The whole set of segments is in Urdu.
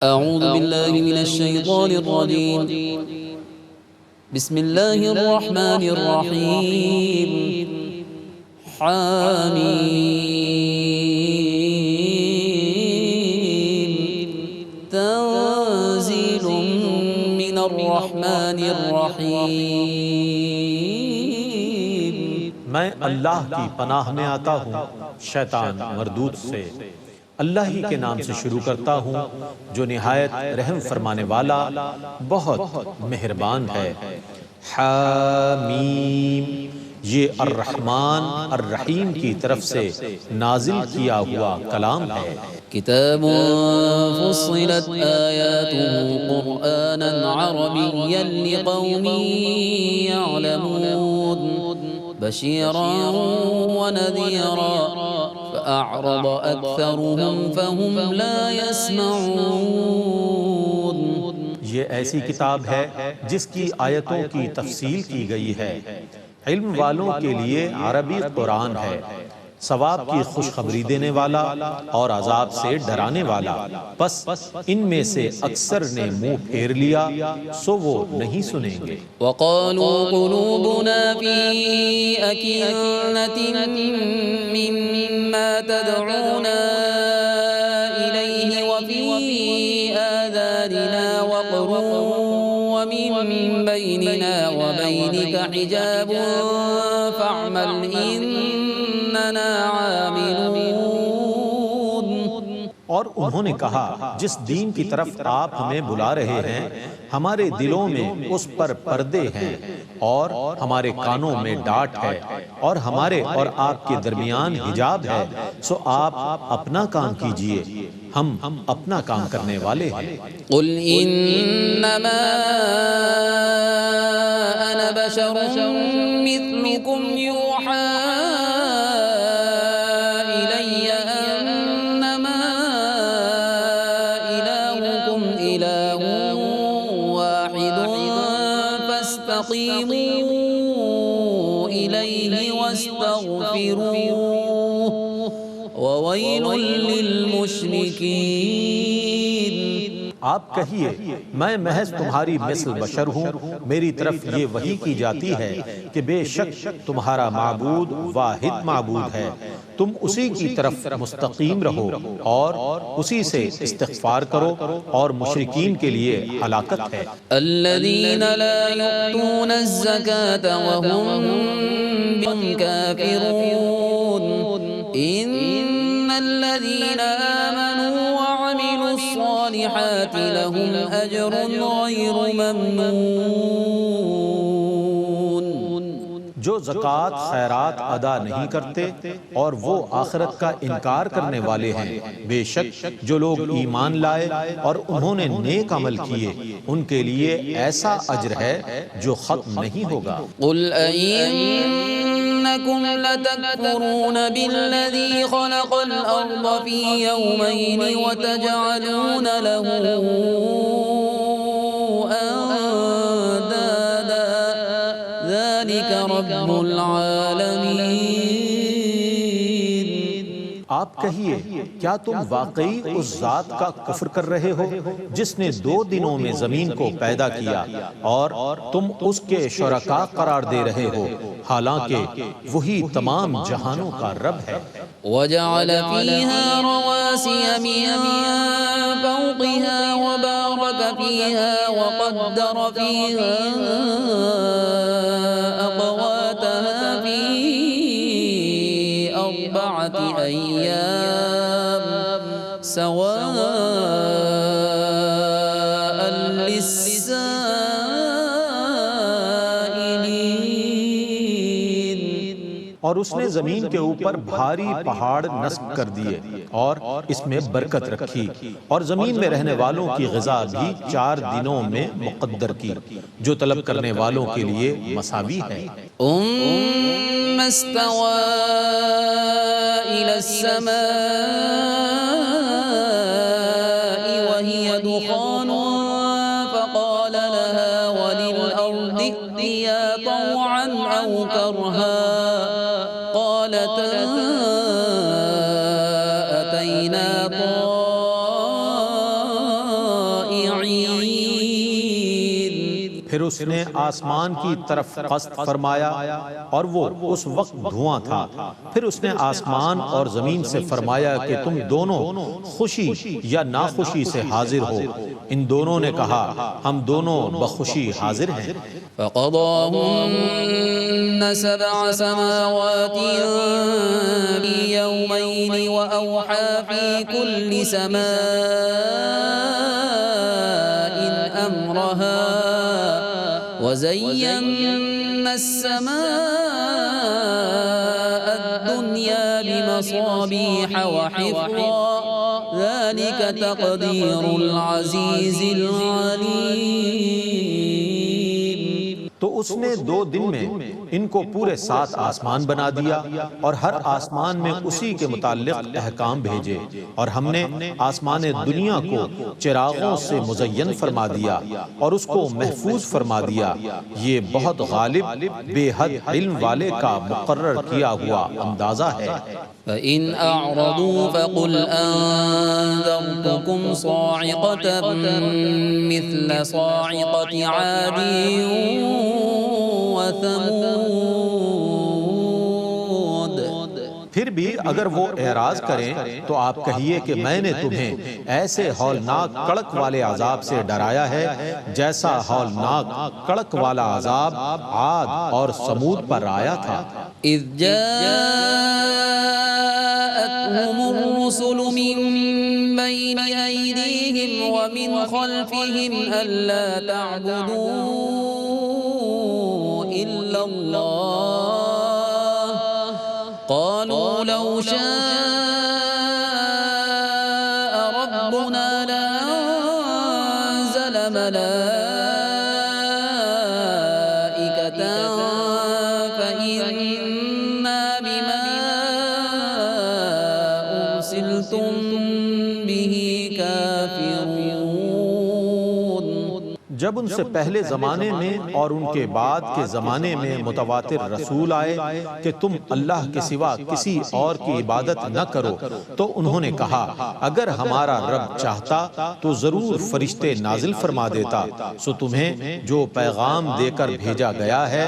أعوذ بالله من الشيطان الرجيم. بسم الله الرحمن الرحيم. حاميم تنزيل من الرحمن الرحيم. میں اللہ کی پناہ میں آتا ہوں شیطان مردود سے۔ اللہ ہی کے نام سے شروع کرتا ہوں جو نہایت رحم فرمانے والا بہت مہربان ہے۔ حامیم، یہ الرحمن الرحیم کی طرف سے نازل کیا ہوا کلام ہے۔ كتاب فصلت آياته قرآنا عربيا لقوم يعلمون بشيرا ونذيرا فأعرض أكثرهم فهم لا يسمعون۔ یہ ایسی کتاب ہے جس کی آیتوں کی تفصیل کی گئی ہے، علم والوں کے لیے عربی قرآن ہے، ثواب کی خوشخبری دینے والا اور عذاب سے ڈرانے والا، پس ان میں سے اکثر نے منہ پھیر لیا سو وہ نہیں سنیں گے۔ وقالوا قلوبنا في أكنة مما تدعونا إليه وفي آذاننا وقر ومن بيننا وبينك حجاب فاعمل إننا عاملون۔ اور انہوں نے کہا جس دین کی طرف آپ ہمیں بلا رہے ہیں ہمارے دلوں میں اس پر پردے ہیں اور ہمارے کانوں میں ڈاٹ ہے اور ہمارے اور آپ کے درمیان حجاب ہے، سو آپ اپنا کام کیجئے، ہم اپنا کام کرنے والے ہیں۔ قل انما انا بشر مثلكم يوحى الي انما الهكم اله واحد فاستقيموا اليه واستغفروه وويل للمشركين۔ آپ کہیے میں محض تمہاری مثل بشر ہوں، میری طرف یہ وحی کی جاتی ہے کہ بے شک تمہارا معبود واحد معبود ہے، تم اسی کی طرف مستقیم رہو اور اسی سے استغفار کرو اور مشرکین کے لیے ہلاکت ہے۔ الذين لا يؤتون الزكاة وهم بهم كافرون إن الذين آمنوا وعملوا الصالحات لهم أجر غير ممنون۔ جو زکوٰۃ خیرات ادا نہیں کرتے اور وہ آخرت کا انکار کرنے والے ہیں، بے شک جو لوگ ایمان لائے اور انہوں نے نیک عمل کیے ان کے لیے ایسا اجر ہے جو ختم نہیں ہوگا۔ قل أئنكم لتكفرون بالذي خلق الأرض في يومين وتجعلون له أندادا ذلك رب العالمين۔ آپ کہیے کیا تم واقعی اس ذات کا کفر کر رہے ہو جس نے 2 دنوں میں زمین کو پیدا کیا اور تم اس کے شرکا قرار دے رہے ہو، حالانکہ وہی تمام جہانوں کا رب ہے۔ وجعل فيها رواسي من فوقها وبارك فيها وقدر فيها أقواتها في 4 أيام سواء للسائلين۔ اور اس نے زمین کے اوپر بھاری پہاڑ نصب کر دیے اور اس میں برکت رکھی اور زمین میں رہنے والوں کی غذا بھی 4 دنوں میں مقدر کی، جو طلب کرنے والوں کے لیے مساوی ہے۔ ثم استوى إلى السماء وهي دخان فقال لها وللأرض ائتيا طوعا أو كرها قالتا أتينا طائعين پھر اس نے آسمان کی طرف قصد فرمایا اور وہ اس وقت دھواں تھا۔ پھر اس نے آسمان اور زمین سے فرمایا کہ تم دونوں خوشی یا ناخوشی سے حاضر ہو۔ ان دونوں نے کہا ہم دونوں بخوشی حاضر ہیں۔ فقضاهن 7 سماوات في يومين وأوحى في كل سماء أمرها وزينا السماء الدنيا بمصابيح وحفظا ذلك تقدير العزيز العليم۔ تو اس نے 2 دن میں ان کو پورے 7 آسمان بنا دیا اور ہر آسمان میں اسی کے متعلق احکام بھیجے، اور ہم نے آسمان دنیا کو چراغوں سے مزین فرما دیا اور اس کو محفوظ فرما دیا۔ یہ بہت غالب بے حد علم والے کا مقرر کیا ہوا اندازہ ہے۔ فَإِنْ أَعْرَضُوا فَقُلْ أَنذَرْتُكُمْ صَاعِقَةً مِثْلَ صَاعِقَةِ عَادٍ وَثَمُودَ۔ پھر بھی اگر وہ اعراض کریں تو آپ کہیے کہ میں نے تمہیں ایسے ہولناک کڑک والے عذاب سے ڈرایا ہے جیسا ہولناک کڑک والا عذاب عاد اور سمود پر آیا تھا۔ اذ جاءتهم الرسل من بين أيديهم ومن خلفهم ألا تعبدوا إلا الله قالوا لو شاء ربنا لأنزل ملائكة فإنا بما أرسلتم به كافرون۔ جب ان سے پہلے زمانے میں اور ان کے بعد کے زمانے میں متواتر رسول آئے کہ تم اللہ کے سوا کسی اور کی عبادت نہ کرو، تو انہوں نے کہا اگر ہمارا رب چاہتا تو ضرور فرشتے نازل فرما دیتا، سو تمہیں جو پیغام دے کر بھیجا گیا ہے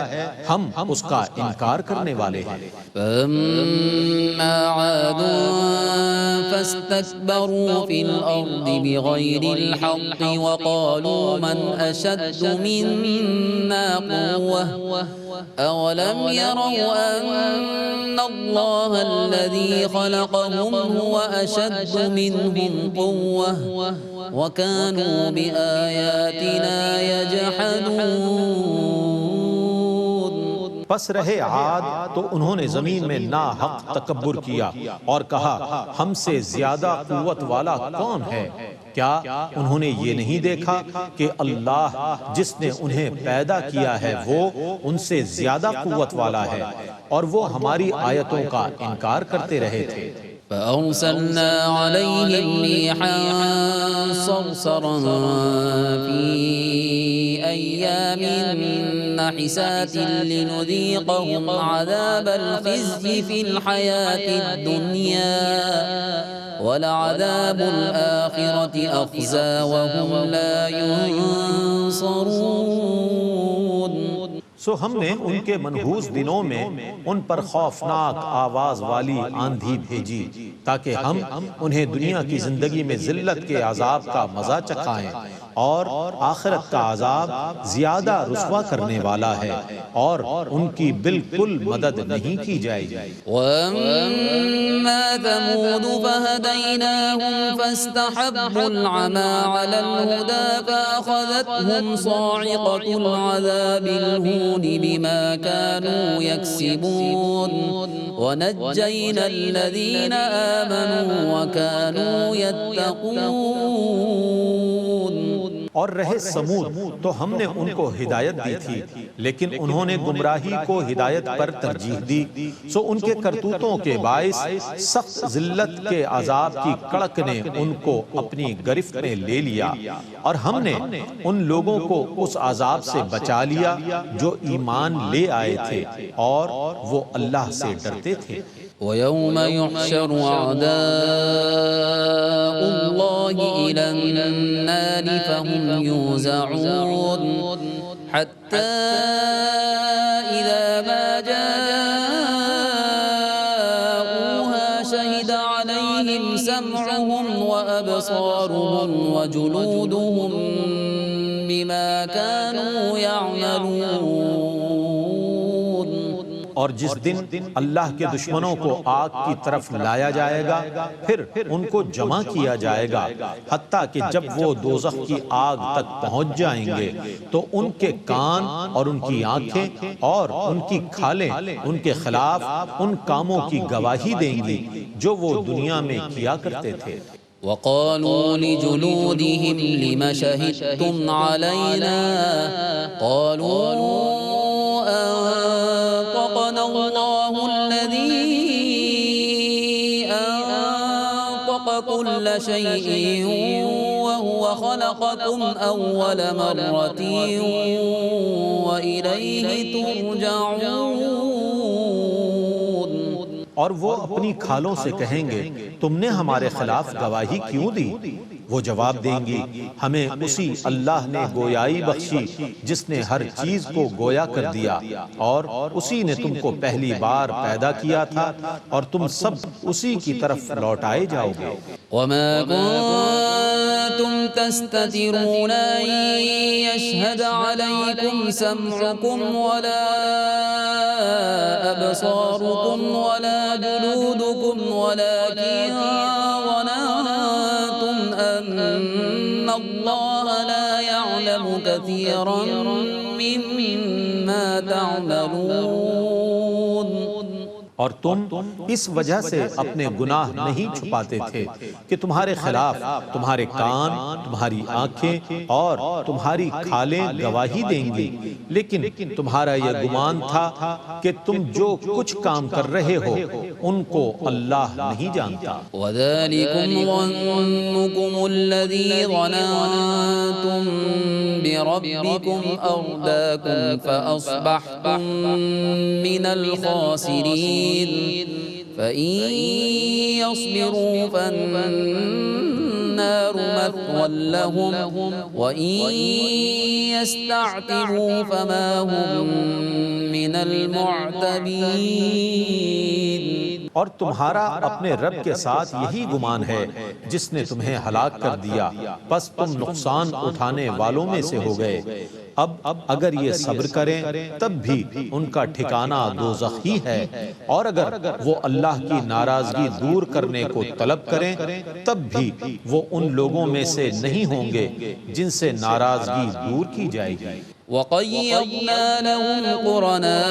ہم اس کا انکار کرنے والے ہیں۔ فَأَمَّا عَادٌ فَاسْتَكْبَرُوا فِي الْأَرْضِ بِغَيْرِ الْحَقِّ وَقَالُوا مَنْ أَشَدُّ مِنَّا قُوَّةً أَوَلَمْ يَرَوْا أَنَّ اللَّهَ الَّذِي خَلَقَهُمْ هُوَ أَشَدُّ مِنْهُمْ قُوَّةً وَكَانُوا بِآيَاتِنَا يَجْحَدُونَ۔ پس رہے عاد تو انہوں نے زمین میں ناحق تکبر کیا اور کہا ہم سے زیادہ قوت والا کون ہے؟ کیا انہوں نے یہ نہیں دیکھا کہ اللہ جس نے انہیں پیدا کیا ہے وہ ان سے زیادہ قوت والا ہے، اور وہ ہماری آیتوں کا انکار کرتے رہے تھے۔ فأرسلنا عليهم ريحا صرصرا في أيام نحسات لنذيقهم عذاب الخزي في الحياة الدنيا ولعذاب الآخرة أخزى وهم لا ينصرون۔ سو ہم نے ان کے منحوس دنوں میں ان پر خوفناک آواز والی آندھی بھیجی تاکہ ہم انہیں دنیا کی زندگی میں ذلت کے عذاب کا مزہ چکھائیں، اور آخرت کا عذاب زیادہ رسوا کرنے والا ہے اور ان کی بالکل مدد نہیں کی جائے گی۔ وَأَمَّا ثَمُودُ فَهَدَيْنَاهُمْ فَاسْتَحَبُّوا الْعَمَى عَلَى الْهُدَى فَأَخَذَتْهُمْ صَاعِقَةُ الْعَذَابِ الْهُونِ بِمَا كَانُوا يَكْسِبُونَ وَنَجَّيْنَا الَّذِينَ آمَنُوا وَكَانُوا يَتَّقُونَ۔ اور رہے سمود تو ہم نے ان کو ہدایت دی تھی لیکن انہوں نے گمراہی کو ہدایت پر ترجیح دی، سو ان کے کرتوتوں کے باعث سخت ذلت کے عذاب کی کڑک نے ان کو اپنی گرفت میں لے لیا، اور ہم نے ان لوگوں کو اس عذاب سے بچا لیا جو ایمان لے آئے تھے اور وہ اللہ سے ڈرتے تھے۔ وَيَوْمَ يُحْشَرُ أَعْدَاءُ اللَّهِ إِلَى النَّارِ فَهُمْ يُوزَعُونَ حتى إذا ما جاءوها شهد عليهم سمعهم وأبصارهم وجلودهم بما كانوا يعملون. اور جس دن اللہ کے دشمنوں کو آگ کی طرف لایا جائے گا پھر ان کو جمع کیا جائے گا حتیٰ کہ جب وہ دوزخ کی آگ تک پہنچ جائیں گے تو ان کے کان اور ان کی آنکھیں اور ان کی کھالیں ان کے خلاف ان کاموں کی گواہی دیں گی جو وہ دنیا میں کیا کرتے تھے. وقالوا لجلودهم لم شهدتم علينا قالوا أنطقنا الله الذي أنطق كل شيء وهو خلقكم أول مرة وإليه ترجعون. اور وہ اپنی کھالوں سے کہیں گے تم نے ہمارے خلاف گواہی کیوں دی؟ وہ جواب دیں گی ہمیں اسی اللہ نے گویائی بخشی جس نے ہر چیز کو گویا کر دیا اور اسی نے تم کو پہلی بار پیدا کیا تھا اور تم سب اسی کی طرف لوٹائے جاؤ گے. وما كنتم تستترون أن يشهد عليكم سمعكم ولا أبصاركم ولا جلودكم ولكن ظننتم أن الله لا يعلم كثيرا مما تعملون. اور تم اس وجہ سے اپنے گناہ نہیں چھپاتے تھے کہ تمہارے خلاف تمہارے کان، تمہاری آنکھیں اور تمہاری کھالیں گواہی دیں گی، لیکن تمہارا یہ گمان تھا کہ تم جو کچھ کام کر رہے ہو ان کو اللہ نہیں جانتا. وَذَلِكُمْ ظَنُّكُمُ الَّذِي ظَنَنْتُمْ بِرَبِّكُمْ أَرْدَاكُمْ فَأَصْبَحْتُمْ مِنَ الْخَاسِرِينَ. فَإِن يَصْبِرُوا فَالنَّارُ مَثْوًى لَهُمْ وَإِن يَسْتَعْتِبُوا فَمَا هُمْ مِنَ الْمُعْتَبِينَ. اور تمہارا اپنے رب کے ساتھ یہی گمان ہے جس نے تمہیں ہلاک کر دیا، پس تم نقصان اٹھانے والوں میں سے ہو گئے. اب اگر یہ صبر کریں تب بھی ان کا ٹھکانہ دوزخ ہی ہے، اور اگر وہ اللہ کی ناراضگی دور کرنے کو طلب کریں تب بھی وہ ان لوگوں میں سے نہیں ہوں گے جن سے ناراضگی دور کی جائے گی. وَقَيَّضْنَا لَهُمْ قُرَنَاءَ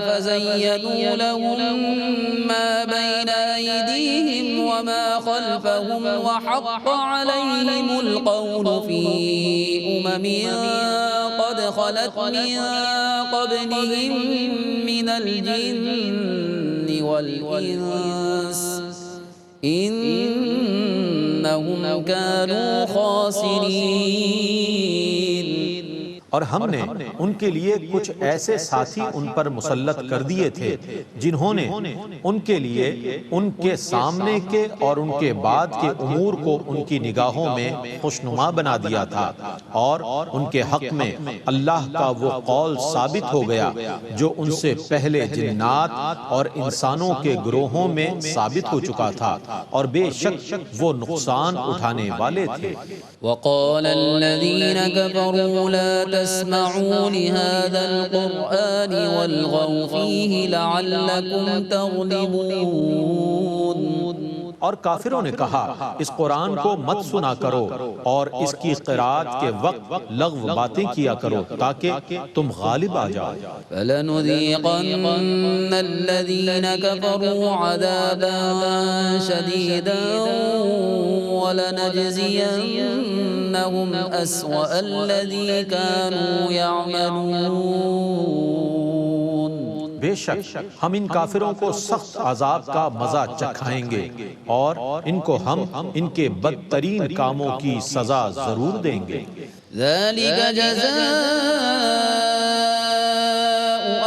فَزَيَّنُوا لَهُم مَّا بَيْنَ أَيْدِيهِمْ وَمَا خَلْفَهُمْ وَحَقَّ عَلَيْهِمُ الْقَوْلُ فِي أُمَمٍ قَدْ خَلَتْ مِن قَبْلِهِم مِّنَ الْجِنِّ وَالْإِنسِ إِنَّهُمْ كَانُوا خَاسِرِينَ. اور ہم نے ان کے لیے کچھ ایسے ساتھی ان پر مسلط کر دیے تھے جنہوں نے ان کے لیے ان کے سامنے کے اور ان کے بعد کے امور کو ان کی نگاہوں میں خوشنما بنا دیا تھا، اور ان کے حق میں اللہ کا وہ قول ثابت ہو گیا جو ان سے پہلے جنات اور انسانوں کے گروہوں میں ثابت ہو چکا تھا، اور بے شک وہ نقصان اٹھانے والے تھے. وقال الذين كفروا لا تسمعوا لهذا القرآن والغوا فيه لعلكم تغلبون. اور کافروں نے کہا اس قرآن کو مت سنا کرو اور اس کی قرات کے وقت لغو باتیں کیا کرو تاکہ تم غالب آ جاؤ. فَلَنُذِيقَنَّ الَّذِينَ كَفَرُوا عَذَابًا شَدِيدًا وَلَنَجْزِيَنَّهُمْ أَسْوَأَ الَّذِي كَانُوا يَعْمَلُونَ. بے شک ہم ان کافروں کو سخت عذاب کا مزہ چکھائیں گے اور ان کو ہم ان کے بدترین کاموں کی سزا ضرور دیں گے. ذَلِكَ جَزَاءُ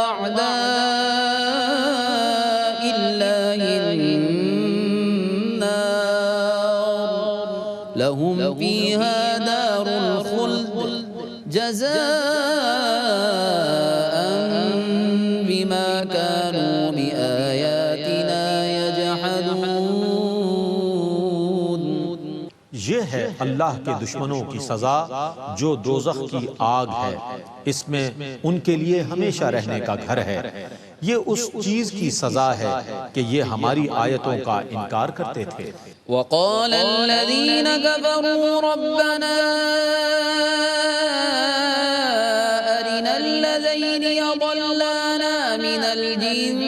أَعْدَاءِ اللَّهِ النَّارُ لهم فيها دار الخلد جزاء بما كانوا بآياتنا يجحدون. یہ ہے اللہ کے دشمنوں کی سزا جو دوزخ کی آگ ہے، اس میں ان کے لیے ہمیشہ رہنے کا گھر ہے. یہ اس چیز کی سزا ہے کہ یہ ہماری آیتوں کا انکار کرتے تھے. وقال الذين كفروا ربنا أرنا الذين يضلانا من الجن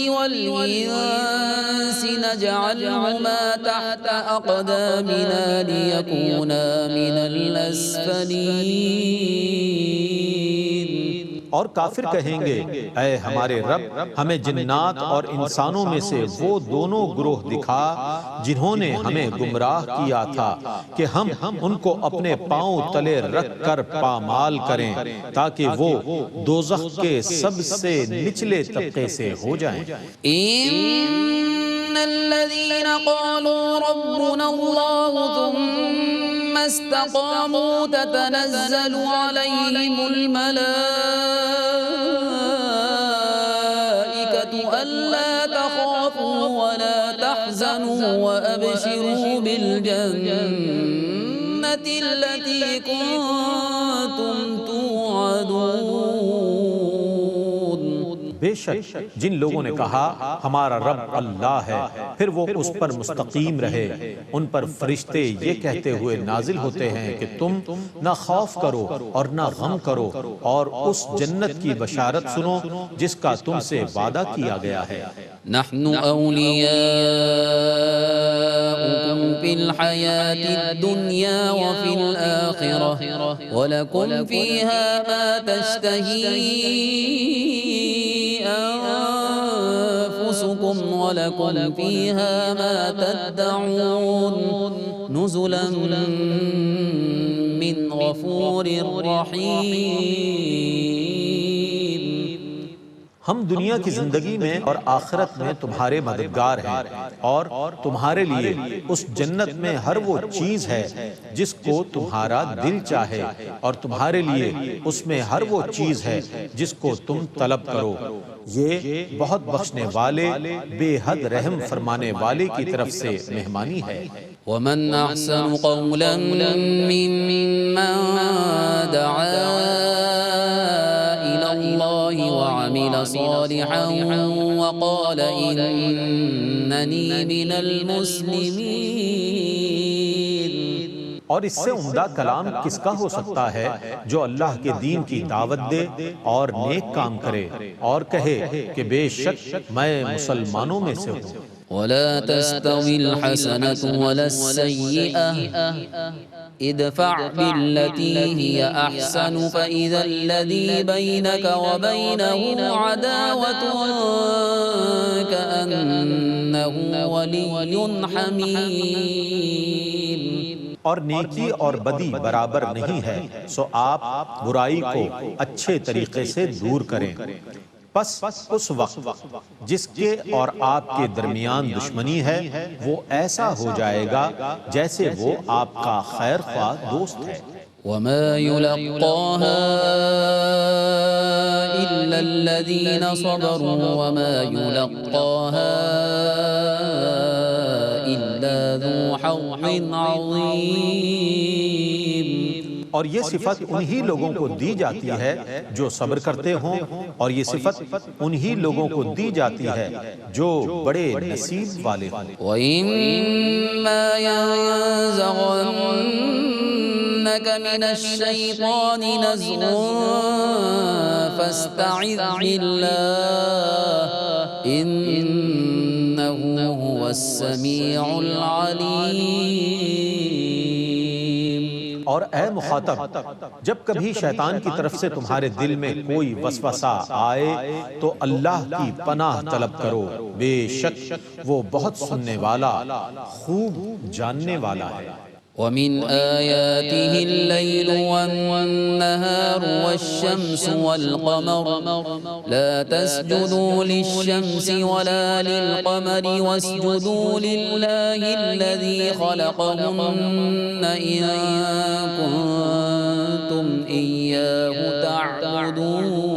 والإنس نجعلهما تحت أقدامنا ليكونا من الأسفلين. اور کافر کہیں گے اے ہمارے رب ہمیں جنات اور انسانوں میں سے وہ دونوں گروہ دکھا جنہوں نے ہمیں گمراہ کیا تھا کہ ہم ان کو اپنے پاؤں تلے رکھ کر پامال کریں تاکہ وہ دوزخ کے سب سے نچلے طبقے سے ہو جائیں. ان الذين قالوا ربنا الله ثم استقاموا تتنزل عليهم الملائكة ألا تخافوا ولا تحزنوا وأبشروا بالجنة التي كنتم توعدون. بے شک جن لوگوں نے کہا ہمارا رب اللہ ہے پھر وہ اس پر مستقیم رہے، ان پر فرشتے یہ کہتے ہوئے نازل ہوتے ہیں کہ تم نہ خوف کرو اور نہ غم کرو اور اس جنت کی بشارت سنو جس کا تم سے وعدہ کیا گیا ہے. نحن أولياؤكم في الحياة الدنيا وفي الآخرة ولكم فيها ما تشتهي أنفسكم ولكم فيها ما تدعون نزلا من غفور رحيم. ہم دنیا کی زندگی میں اور آخرت میں تمہارے مددگار ہیں اور تمہارے لیے اس جنت میں ہر وہ چیز ہے جس کو تمہارا دل چاہے اور تمہارے لیے اس میں ہر وہ چیز ہے جس کو تم طلب کرو. یہ بہت بخشنے والے بے حد رحم فرمانے والے کی طرف سے مہمانی ہے. ومن احسن قولا ممن دعا الله وعمل صالحا وقال إنني من المسلمين. اور اس سے عمدہ کلام کس کا ہو سکتا ہے جو اللہ کے دین کی دعوت دے اور نیک کام کرے اور کہے کہ بے شک میں مسلمانوں میں سے ہوں. ولا تستوي الحسنة ولا السيئة ادفع بالتي هي أحسن فإذا الذي بينك وبينه عداوة كأنه ولي حميم. اور نیکی اور بدی برابر نہیں ہے سو آپ برائی کو اچھے طریقے سے دور کریں. پس اس وقت جس کے اور آپ کے درمیان دشمنی ہے وہ ایسا ہو جائے گا جیسے وہ آپ کا خیر خواہ دوست ہے. وما يلقاها إلا الذين صبروا وما يلقاها إلا ذو حظ عظيم. اور یہ صفت انہی لوگوں کو دی جاتی ہے جو صبر کرتے ہوں اور یہ صفت انہی لوگوں کو دی جاتی ہے جو بڑے نصیب والے ہوں. وَإِمَّا يَنزَغَنَّكَ مِنَ الشَّيْطَانِ نَزْغٌ فَاسْتَعِذْ بِاللَّهِ إِنَّهُ هُوَ السَّمِيعُ الْعَلِيمُ. اور اے مخاطب جب کبھی شیطان کی طرف سے تمہارے دل میں کوئی وسوسہ آئے تو اللہ کی پناہ طلب کرو، بے شک وہ بہت سننے والا خوب جاننے والا ہے. ومن آياته الليل والنهار والشمس والقمر لا تسجدوا للشمس ولا للقمر واسجدوا لله الذي خلقهن إن كنتم إياه تعبدون.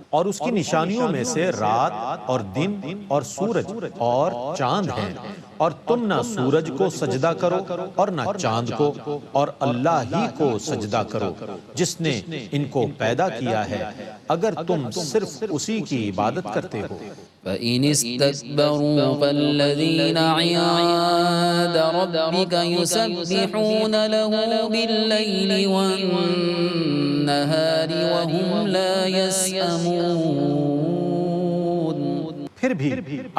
اور اس کی نشانیوں میں سے رات اور دن اور سورج اور چاند ہیں، اور تم نہ سورج کو سجدہ کرو اور نہ چاند کو، اور اللہ ہی کو سجدہ کرو جس نے ان کو پیدا کیا ہے، اگر تم صرف اسی کی عبادت کرتے ہو. فَإِنِ اسْتَكْبَرُوا فَالَّذِينَ عِندَ رَبِّكَ يُسَبِّحُونَ لَهُ بِاللَّيْلِ وَالنَّهَارِ وَهُمْ لَا يَسْأَمُونَ. پھر بھی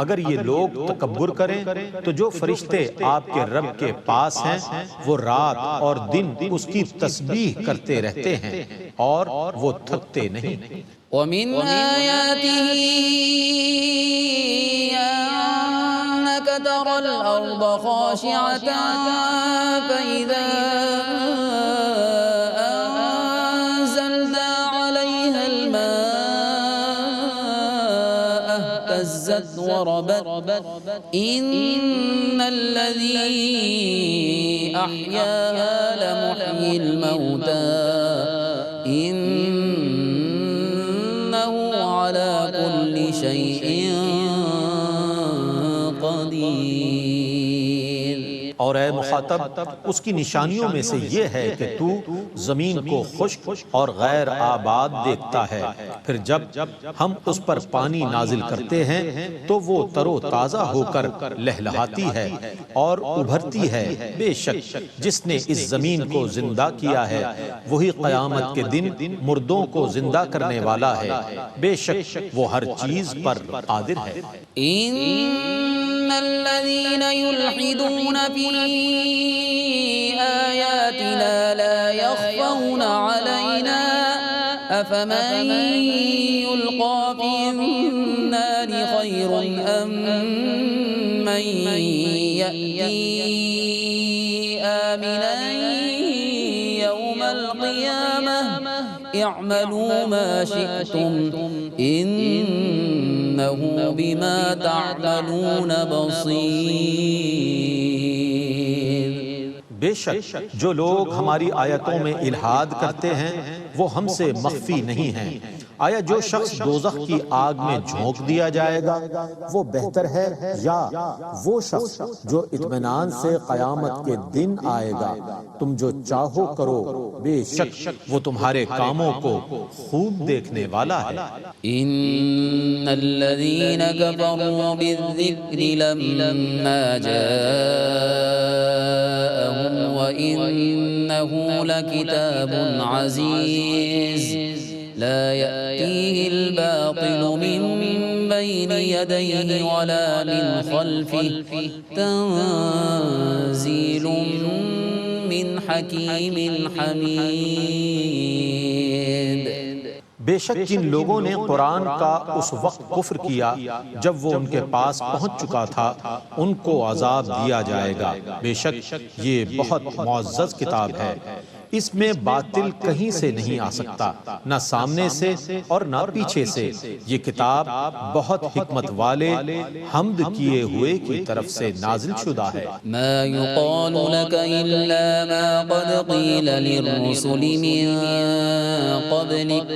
اگر یہ لوگ تکبر کریں تو جو فرشتے آپ کے رب کے پاس ہیں وہ رات اور دن اس کی تسبیح کرتے رہتے ہیں اور وہ تھکتے نہیں. وَمِنْ آيَاتِهِ أَنَّكَ تَرَى الْأَرْضَ خَاشِعَةً فَإِذَا أَنزَلْنَا عَلَيْهَا الْمَاءَ اهْتَزَّتْ وَرَبَتْ إِنَّ الَّذِي أَحْيَاهَا لَمُحْيِي الْمَوْتَى على كل شيء قدير. اور اے مخاطب، اس کی نشانیوں میں سے یہ ہے کہ تو زمین کو خشک اور غیر آباد دیکھتا ہے، پھر جب ہم اس پر پانی نازل کرتے ہیں تو وہ تر و تازہ ہو کر لہلہاتی ہے اور ابھرتی ہے. بے شک جس نے اس زمین کو زندہ کیا ہے وہی قیامت کے دن مردوں کو زندہ کرنے والا ہے. بے شک وہ ہر چیز پر قادر ہے. إن الذين يلحدون في آياتنا لا يخفون علينا أفمن يلقى في النار خير أم من يأتي آمنا يوم القيامة اعملوا ما شئتم إنه بما تعملون بصير. بے شک جو لوگ ہماری آیتوں میں الحاد کرتے ہیں وہ ہم سے مخفی نہیں ہیں. آیا جو شخص دوزخ کی آگ میں جھونک دیا جائے گا وہ بہتر ہے یا وہ شخص جو اطمینان سے قیامت کے دن آئے گا؟ تم جو چاہو کرو، بے شک وہ تمہارے کاموں کو خوب دیکھنے والا ہے. ان الذين كفروا بالذكر لما جاءهم وانه لكتاب عزيز لا يأتيه الباطل من بين يديه ولا من خلفه تنزيل من حكيم حميد. بے شک جن لوگوں نے قرآن کا اس وقت کفر کیا جب وہ ان کے پاس پہنچ چکا تھا ان کو عذاب دیا جائے گا. بے شک یہ بہت معزز کتاب ہے، اس میں باطل کہیں سے نہیں آ سکتا، نہ سامنے سے اور نہ پیچھے سے. یہ کتاب بہت حکمت والے حمد کیے ہوئے کی طرف سے نازل شدہ ہے. ما يقال لك إلا ما قد قيل للرسل من قبلك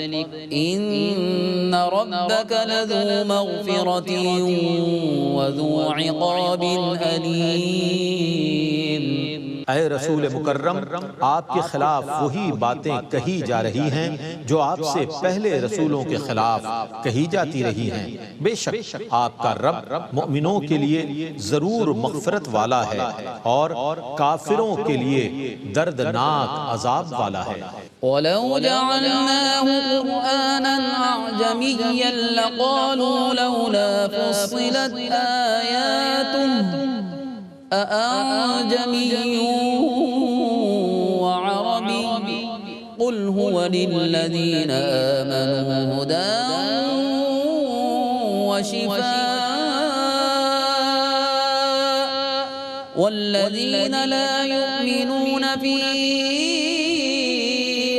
إن ربك لذو مغفرة وذو عقاب أليم. اے رسول مکرم، آپ کے خلاف وہی باتیں کہی جا رہی ہیں جو آپ سے پہلے رسولوں کے خلاف کہی جاتی رہی ہیں. بے شک آپ کا رب مؤمنوں کے لیے ضرور مغفرت والا ہے اور کافروں کے لیے دردناک عذاب والا ہے. وَلَوْ جَعَلْنَاهُ قُرْآنًا أَعْجَمِيًّا لَقَالُوا لَوْلَا فُصِّلَتْ آيَاتُهُ أَأَعْجَمِيٌّ وَعَرَبِيٌّ قُلْ هُوَ لِلَّذِينَ آمَنُوا هُدًى وَشِفَاءٌ والذين لا يؤمنون في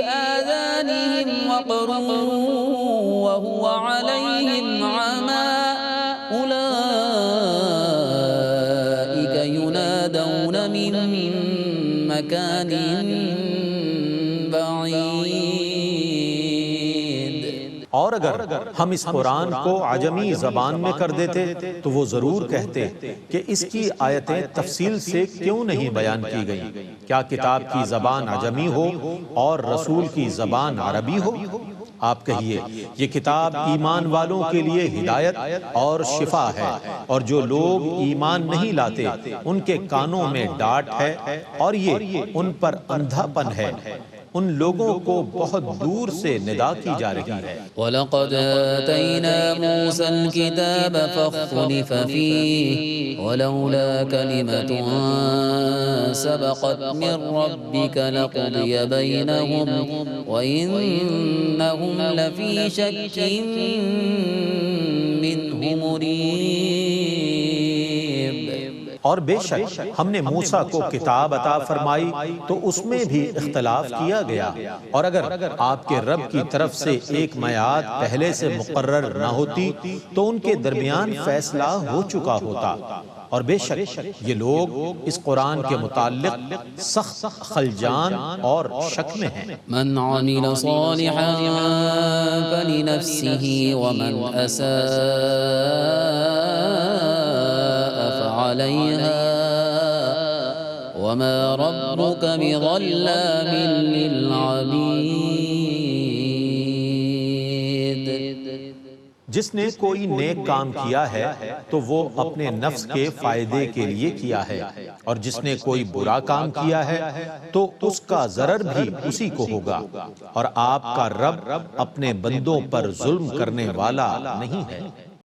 آذانهم وقر وهو عليهم عمى أولئك ينادون من مكان بعيد. اور اگر ہم اس قرآن کو عجمی زبان میں کر دیتے تو وہ ضرور کہتے کہ اس کی آیتیں تفصیل سے کیوں نہیں بیان کی گئیں؟ کیا کتاب کی زبان عجمی ہو اور رسول کی زبان عربی ہو؟ آپ کہیے یہ کتاب ایمان والوں کے لیے ہدایت اور شفا ہے، اور جو لوگ ایمان نہیں لاتے ان کے کانوں میں ڈانٹ ہے اور یہ ان پر اندھا پن ہے. ان لوگوں کو بہت دور سے ندا کی جا رہی ہے. وَلَقَدْ آتَيْنَا مُوسَى الْكِتَابَ فَاخْتُلِفَ فِيهِ وَلَوْلَا كَلِمَةٌ سَبَقَتْ مِنْ رَبِّكَ لَقُضِيَ بَيْنَهُمْ وَإِنَّهُمْ لَفِي شَكٍّ مِّنْهُ مُرِيبٍ. اور بے شک ہم نے موسیٰ کو کتاب عطا فرمائی تو اس میں بھی اختلاف کیا گیا، اور اگر آپ کے رب کی طرف سے ایک میعاد پہلے سے مقرر نہ ہوتی تو ان کے درمیان فیصلہ ہو چکا ہوتا. اور بے شک یہ لوگ اس قرآن کے متعلق سخت خلجان اور شک میں ہیں. من عمل صالحا فلنفسه ومن أساء فعليها وما ربك بظلام للعبيد. جس نے کوئی نیک کام کیا ہے تو وہ اپنے نفس کے فائدے کے لیے کیا ہے، اور جس نے کوئی برا کام کیا ہے تو اس کا ضرر بھی اسی کو ہوگا، اور آپ کا رب اپنے بندوں پر ظلم کرنے والا نہیں ہے.